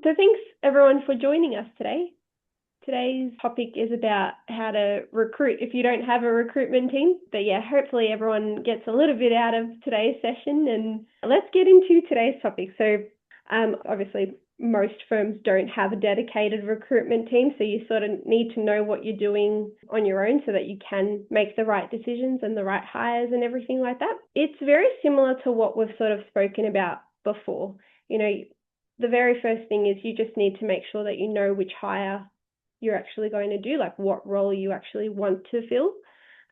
So thanks everyone for joining us today. Today's topic is about how to recruit if you don't have a recruitment team. But yeah, hopefully everyone gets a little bit out of today's session, and let's get into today's topic. So obviously most firms don't have a dedicated recruitment team, so you sort of need to know what you're doing on your own so that you can make the right decisions and the right hires and everything like that. It's very similar to what we've sort of spoken about before. The very first thing is you just need to make sure that you know which hire you're actually going to do, like what role you actually want to fill.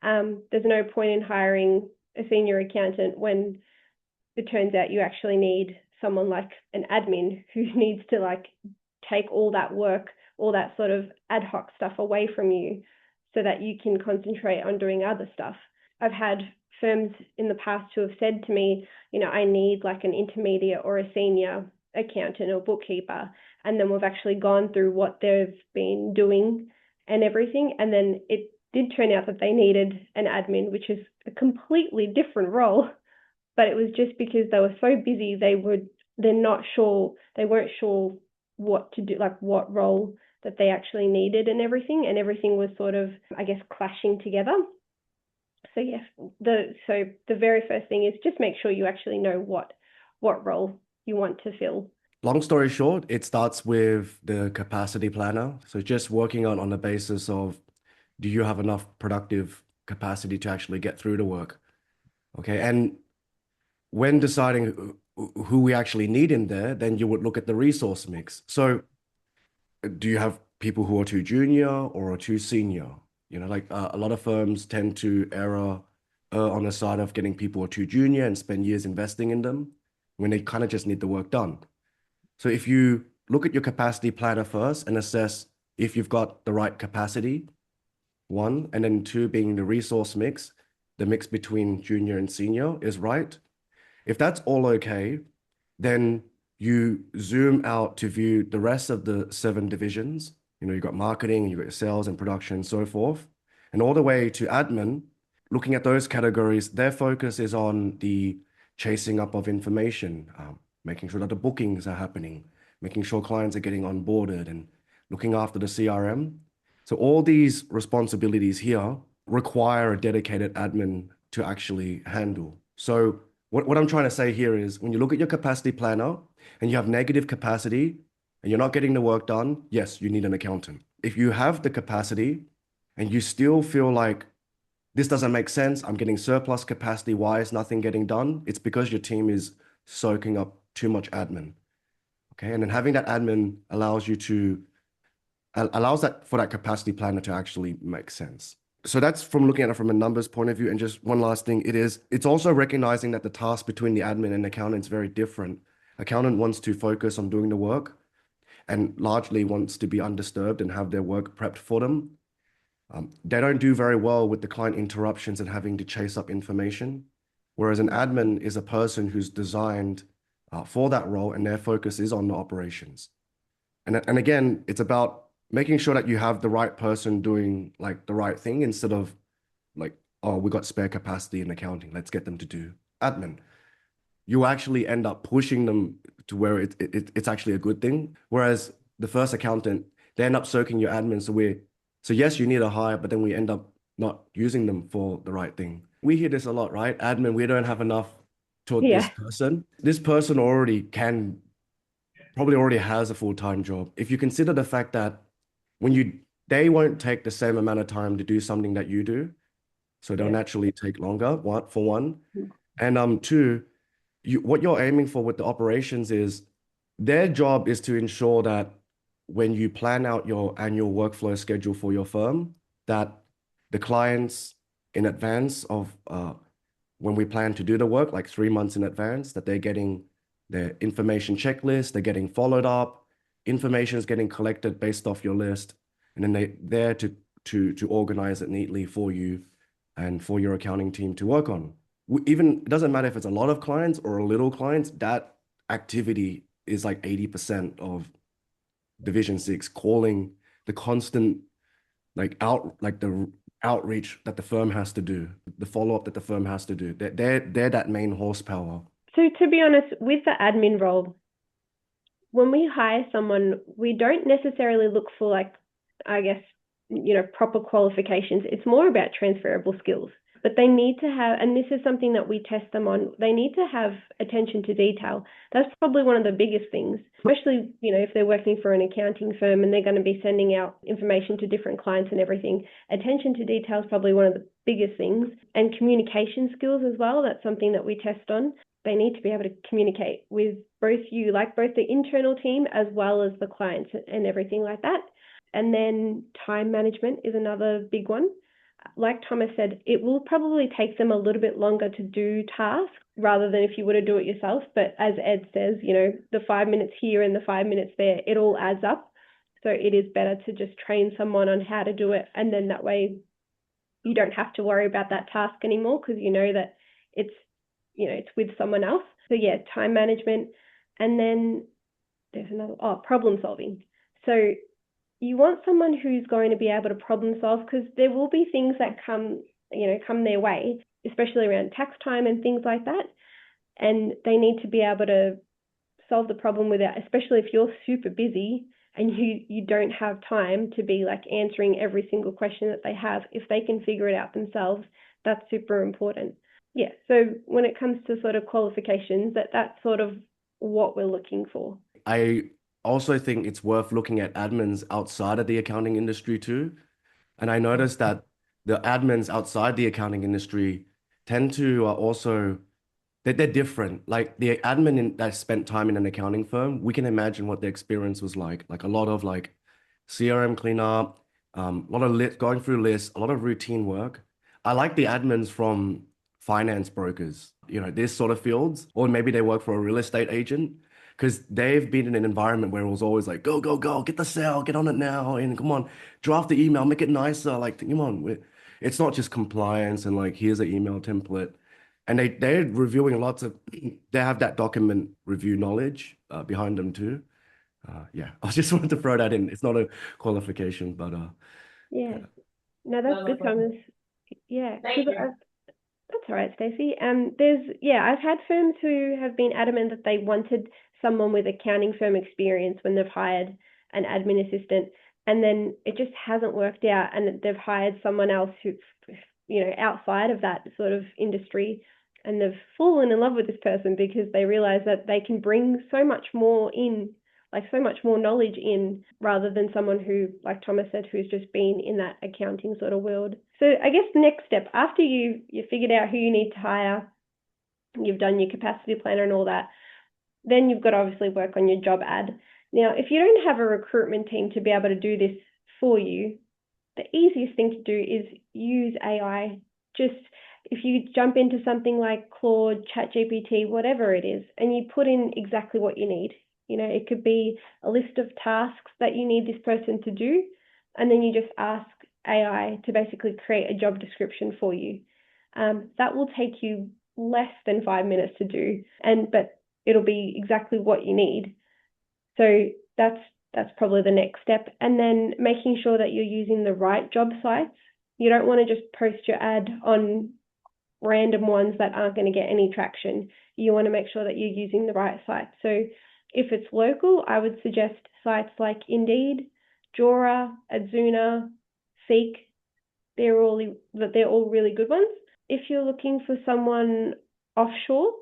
There's no point in hiring a senior accountant when it turns out you actually need someone like an admin who needs to take all that work, all that sort of ad hoc stuff away from you so that you can concentrate on doing other stuff. I've had firms in the past who have said to me, I need like an intermediate or a senior accountant or bookkeeper, and then we've actually gone through what they've been doing and everything, and then it did turn out that they needed an admin, which is a completely different role, but it was just because they were so busy they weren't sure what to do, like what role that they actually needed and everything was sort of, I guess, clashing together. So yes, the very first thing is just make sure you actually know what role you want to fill. Long story short, it starts with the capacity planner. So just working on the basis of, do you have enough productive capacity to actually get through the work? Okay. And when deciding who we actually need in there, then you would look at the resource mix. So do you have people who are too junior or are too senior? A lot of firms tend to err on the side of getting people who are too junior and spend years investing in them when they kind of just need the work done. So if you look at your capacity planner first and assess if you've got the right capacity, one, and then two being the resource mix, the mix between junior and senior is right. If that's all okay, then you zoom out to view the rest of the 7 divisions. You've got marketing, you've got sales and production and so forth, and all the way to admin. Looking at those categories, their focus is on the chasing up of information, making sure that the bookings are happening, making sure clients are getting onboarded, and looking after the CRM. So all these responsibilities here require a dedicated admin to actually handle. So what I'm trying to say here is, when you look at your capacity planner and you have negative capacity and you're not getting the work done, yes, you need an accountant. If you have the capacity and you still feel like this doesn't make sense, I'm getting surplus capacity, why is nothing getting done? It's because your team is soaking up too much admin. Okay. And then having that admin allows for that capacity planner to actually make sense. So that's from looking at it from a numbers point of view. And just one last thing, it's also recognizing that the task between the admin and accountant is very different. Accountant wants to focus on doing the work and largely wants to be undisturbed and have their work prepped for them. They don't do very well with the client interruptions and having to chase up information. Whereas an admin is a person who's designed for that role, and their focus is on the operations. And again, it's about making sure that you have the right person doing like the right thing instead of like, oh, we got spare capacity in accounting, let's get them to do admin. You actually end up pushing them to where it's actually a good thing. Whereas the first accountant, they end up soaking your admin. So yes, you need a hire, but then we end up not using them for the right thing. We hear this a lot, right? Admin, we don't have enough taught this person. This person probably already has a full-time job. If you consider the fact that they won't take the same amount of time to do something that you do, so they'll naturally take longer, for one. And two, what you're aiming for with the operations is their job is to ensure that when you plan out your annual workflow schedule for your firm, that the clients in advance of when we plan to do the work, like 3 months in advance, that they're getting their information checklist, they're getting followed up, information is getting collected based off your list, and then they're there to organize it neatly for you and for your accounting team to work on. Even, it doesn't matter if it's a lot of clients or a little clients, that activity is like 80% of Division 6, calling, the constant the outreach that the firm has to do, the follow-up that the firm has to do. They're that main horsepower. So to be honest, with the admin role, when we hire someone, we don't necessarily look for like, I guess, proper qualifications. It's more about transferable skills. But they need to have, and this is something that we test them on, they need to have attention to detail. That's probably one of the biggest things, especially, if they're working for an accounting firm and they're going to be sending out information to different clients and everything. Attention to detail is probably one of the biggest things. And communication skills as well. That's something that we test on. They need to be able to communicate with both the internal team as well as the clients and everything like that. And then time management is another big one. Like Thomas said, it will probably take them a little bit longer to do tasks rather than if you were to do it yourself. But as Ed says, the 5 minutes here and the 5 minutes there, it all adds up. So it is better to just train someone on how to do it. And then that way you don't have to worry about that task anymore because you know that it's with someone else. So yeah, time management. And then there's another, problem solving. So you want someone who's going to be able to problem solve because there will be things that come their way, especially around tax time and things like that. And they need to be able to solve the problem without, especially if you're super busy and you don't have time to be like answering every single question that they have. If they can figure it out themselves, that's super important. Yeah, so when it comes to sort of qualifications, that's sort of what we're looking for. I also think it's worth looking at admins outside of the accounting industry too. And I noticed that the admins outside the accounting industry tend to also they're different. Like the admin that spent time in an accounting firm, we can imagine what the experience was like. Like a lot of like CRM cleanup, a lot of going through lists, a lot of routine work. I like the admins from finance brokers, this sort of fields, or maybe they work for a real estate agent because they've been in an environment where it was always like, go, go, go, get the sale, get on it now, and come on, draft the email, make it nicer. Like, come on, it's not just compliance and like here's an email template. And they're reviewing lots of, they have that document review knowledge behind them too. Yeah, I just wanted to throw that in. It's not a qualification, but Yeah. No, that's good, Thomas. Yeah, because that's all right, Stacey. I've had firms who have been adamant that they wanted someone with accounting firm experience when they've hired an admin assistant, and then it just hasn't worked out, and they've hired someone else who, outside of that sort of industry, and they've fallen in love with this person because they realize that they can bring so much more in, like so much more knowledge in, rather than someone who, like Thomas said, who's just been in that accounting sort of world. So I guess the next step, after you figured out who you need to hire, you've done your capacity planner and all that, then you've got to obviously work on your job ad. Now, if you don't have a recruitment team to be able to do this for you, the easiest thing to do is use AI. Just if you jump into something like Claude, ChatGPT, whatever it is, and you put in exactly what you need. It could be a list of tasks that you need this person to do, and then you just ask AI to basically create a job description for you. That will take you less than 5 minutes to do, but it'll be exactly what you need. So that's probably the next step. And then making sure that you're using the right job sites. You don't want to just post your ad on random ones that aren't going to get any traction. You want to make sure that you're using the right site. So if it's local, I would suggest sites like Indeed, Jora, Adzuna, Seek. They're all really good ones. If you're looking for someone offshore,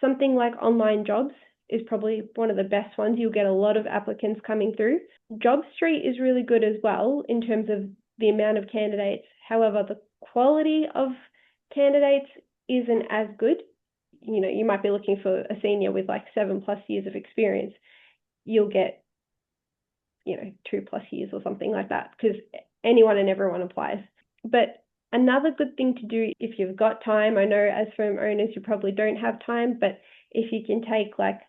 something like Online Jobs is probably one of the best ones. You'll get a lot of applicants coming through. JobStreet is really good as well in terms of the amount of candidates. However, the quality of candidates isn't as good. You might be looking for a senior with like 7+ years of experience. You'll get, 2+ years or something like that because anyone and everyone applies. But another good thing to do if you've got time, I know as firm owners you probably don't have time, but if you can take like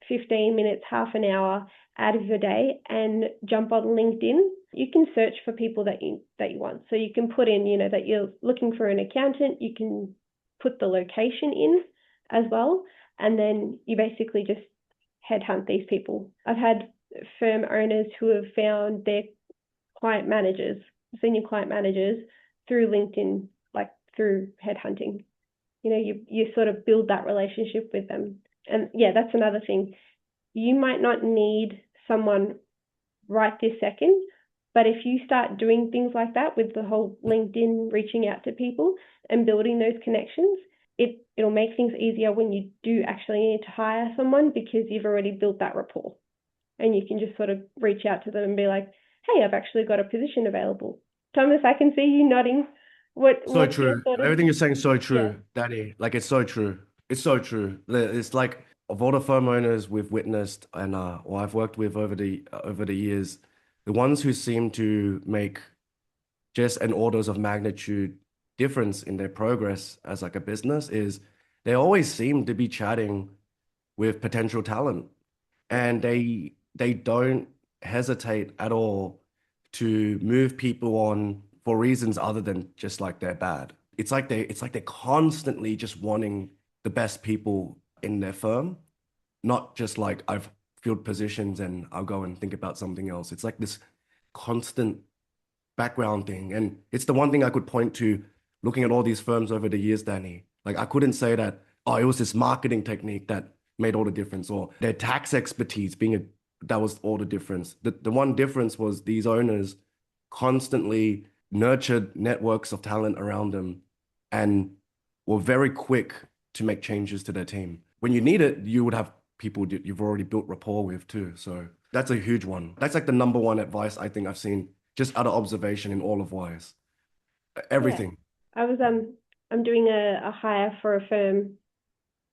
15 minutes, half an hour out of your day and jump on LinkedIn, you can search for people that you want. So you can put in, that you're looking for an accountant. You can put the location in as well, and then you basically just headhunt these people. I've had firm owners who have found their client managers, senior client managers, through LinkedIn, like through headhunting. You sort of build that relationship with them. And yeah, that's another thing. you might not need someone right this second, but if you start doing things like that with the whole LinkedIn, reaching out to people and building those connections, it'll make things easier when you do actually need to hire someone, because you've already built that rapport, and you can just sort of reach out to them and be like, hey, I've actually got a position available. Thomas, I can see you nodding. So What's your true. sort of, Everything you're saying is so yeah, true, Danny. Like it's so true. It's so true. It's like of all the firm owners we've witnessed and or I've worked with over the years, the ones who seem to make just an orders of magnitude difference in their progress as like a business is they always seem to be chatting with potential talent, yeah, and they don't hesitate at all to move people on for reasons other than just like they're bad. It's like they're constantly just wanting the best people in their firm, not just like I've filled positions and I'll go and think about something else. It's like this constant background thing. And it's the one thing I could point to looking at all these firms over the years, Danny. Like I couldn't say that, oh, it was this marketing technique that made all the difference, or their tax expertise being that was all the difference. The one difference was these owners constantly nurtured networks of talent around them and were very quick to make changes to their team. When you need it, you would have people that you've already built rapport with too. So that's a huge one. That's like the number one advice I think I've seen just out of observation in all of Wise. yeah. Everything. I was I'm doing a hire for a firm,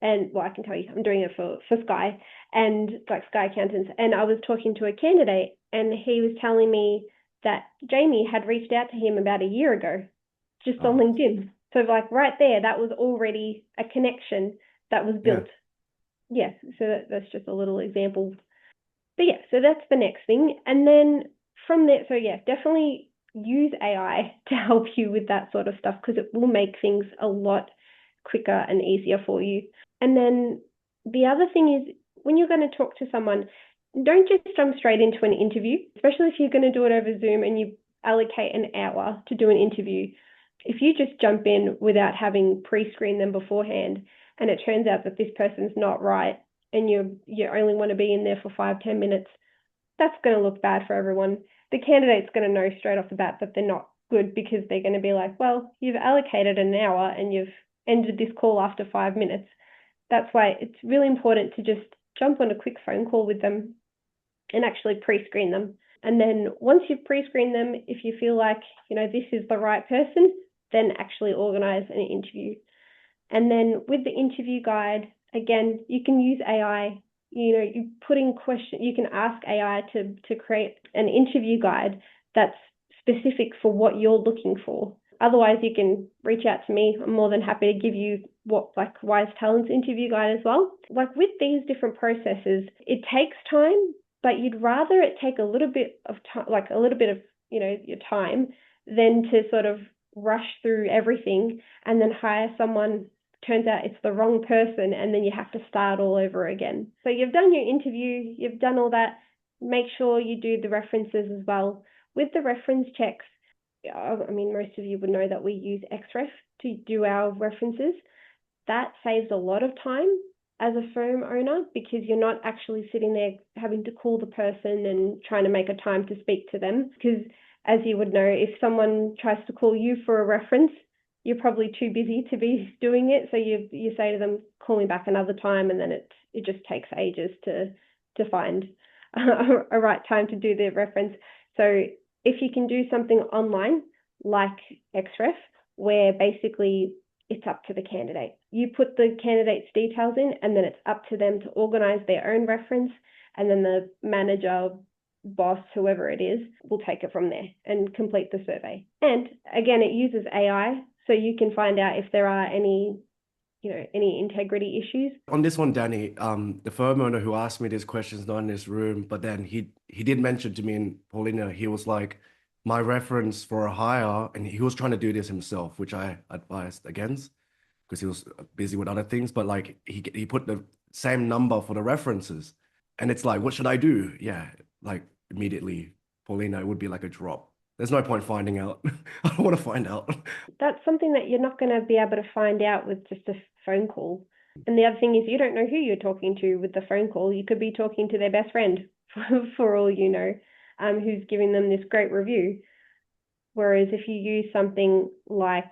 and well, I can tell you, I'm doing it for Sky, and like Sky Accountants. And I was talking to a candidate, and he was telling me that Jamie had reached out to him about a year ago, just on Oh, LinkedIn. So like right there, that was already a connection that was yeah. built. Yes, so that's just a little example. But yeah, so that's the next thing. And then from there, so yeah, definitely use AI to help you with that sort of stuff, because it will make things a lot quicker and easier for you. And then the other thing is, when you're going to talk to someone, don't just jump straight into an interview, especially if you're going to do it over Zoom and you allocate an hour to do an interview. If you just jump in without having pre-screened them beforehand, and it turns out that this person's not right, and you only want to be in there for 5-10 minutes, that's going to look bad for everyone. The candidate's going to know straight off the bat that they're not good, because they're going to be like, well, you've allocated an hour and you've ended this call after 5 minutes. That's why it's really important to just jump on a quick phone call with them and actually pre-screen them. And then once you've pre-screened them, if you feel like, this is the right person, then actually organize an interview. And then with the interview guide, again, you can use AI. You put in question, you can ask AI to create an interview guide that's specific for what you're looking for. Otherwise, you can reach out to me. I'm more than happy to give you what like Wize Talent's interview guide as well. Like with these different processes, it takes time, but you'd rather it take a little bit of time, like a little bit of your time, than to sort of rush through everything and then hire someone, turns out it's the wrong person, and then you have to start all over again. So you've done your interview, you've done all that. Make sure you do the references as well. With the reference checks, I mean, most of you would know that we use XREF to do our references. That saves a lot of time as a firm owner, because you're not actually sitting there having to call the person and trying to make a time to speak to them. Because as you would know, if someone tries to call you for a reference, you're probably too busy to be doing it. So you say to them, call me back another time, and then it just takes ages to find a right time to do the reference. So if you can do something online like XREF, where basically it's up to the candidate. You put the candidate's details in, and then it's up to them to organize their own reference, and then the manager, boss, whoever it is, will take it from there and complete the survey. And again, it uses AI, so you can find out if there are any integrity issues. On this one, Danny, the firm owner who asked me this question is not in this room, but then he did mention to me and Paulina, he was like, my reference for a hire, and he was trying to do this himself, which I advised against because he was busy with other things. But like he put the same number for the references, and it's like, what should I do? Yeah, like immediately, Paulina, it would be like a drop. There's no point finding out. I don't want to find out. That's something that you're not going to be able to find out with just a phone call. And the other thing is you don't know who you're talking to with the phone call. You could be talking to their best friend for all you know, who's giving them this great review. Whereas if you use something like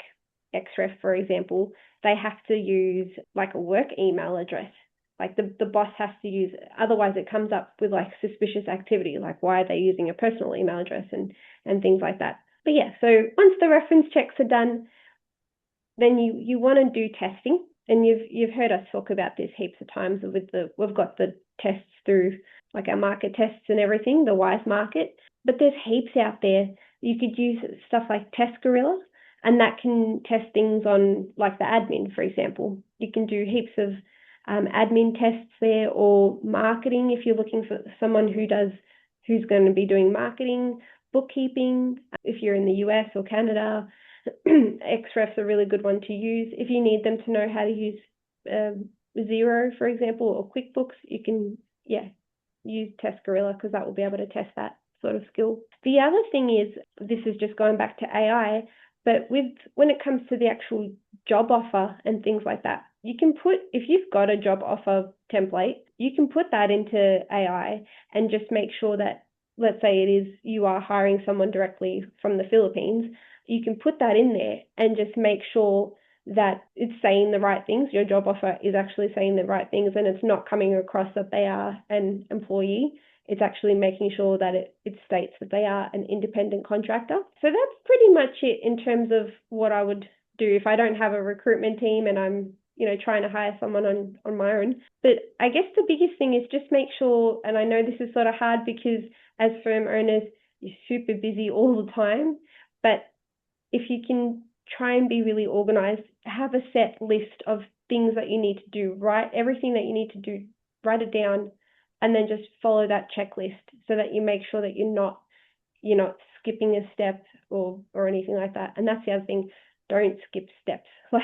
Xref, for example, they have to use like a work email address. Like the boss has to use, otherwise it comes up with like suspicious activity, like why are they using a personal email address and things like that. But yeah, so once the reference checks are done, then you want to do testing. And you've heard us talk about this heaps of times with we've got the tests through like our market tests and everything, the Wize market. But there's heaps out there. You could use stuff like Test Gorilla, and that can test things on like the admin, for example. You can do heaps of admin tests there, or marketing if you're looking for someone who's going to be doing marketing, bookkeeping, if you're in the US or Canada. Xref's a really good one to use. If you need them to know how to use Xero, for example, or QuickBooks, you can, use Test Gorilla because that will be able to test that sort of skill. The other thing is, this is just going back to AI, but when it comes to the actual job offer and things like that, you can put, if you've got a job offer template, you can put that into AI and just make sure that, let's say it is you are hiring someone directly from the Philippines, you can put that in there and just make sure that it's saying the right things. Your job offer is actually saying the right things, and it's not coming across that they are an employee. It's actually making sure that it states that they are an independent contractor. So that's pretty much it in terms of what I would do if I don't have a recruitment team and I'm trying to hire someone on my own. But I guess the biggest thing is just make sure, and I know this is sort of hard because as firm owners, you're super busy all the time, but if you can try and be really organized, have a set list of things that you need to do, write everything that you need to do, write it down, and then just follow that checklist so that you make sure that you're not skipping a step or anything like that. And that's the other thing, don't skip steps. Like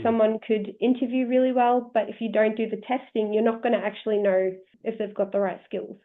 someone could interview really well, but if you don't do the testing, you're not going to actually know if they've got the right skills.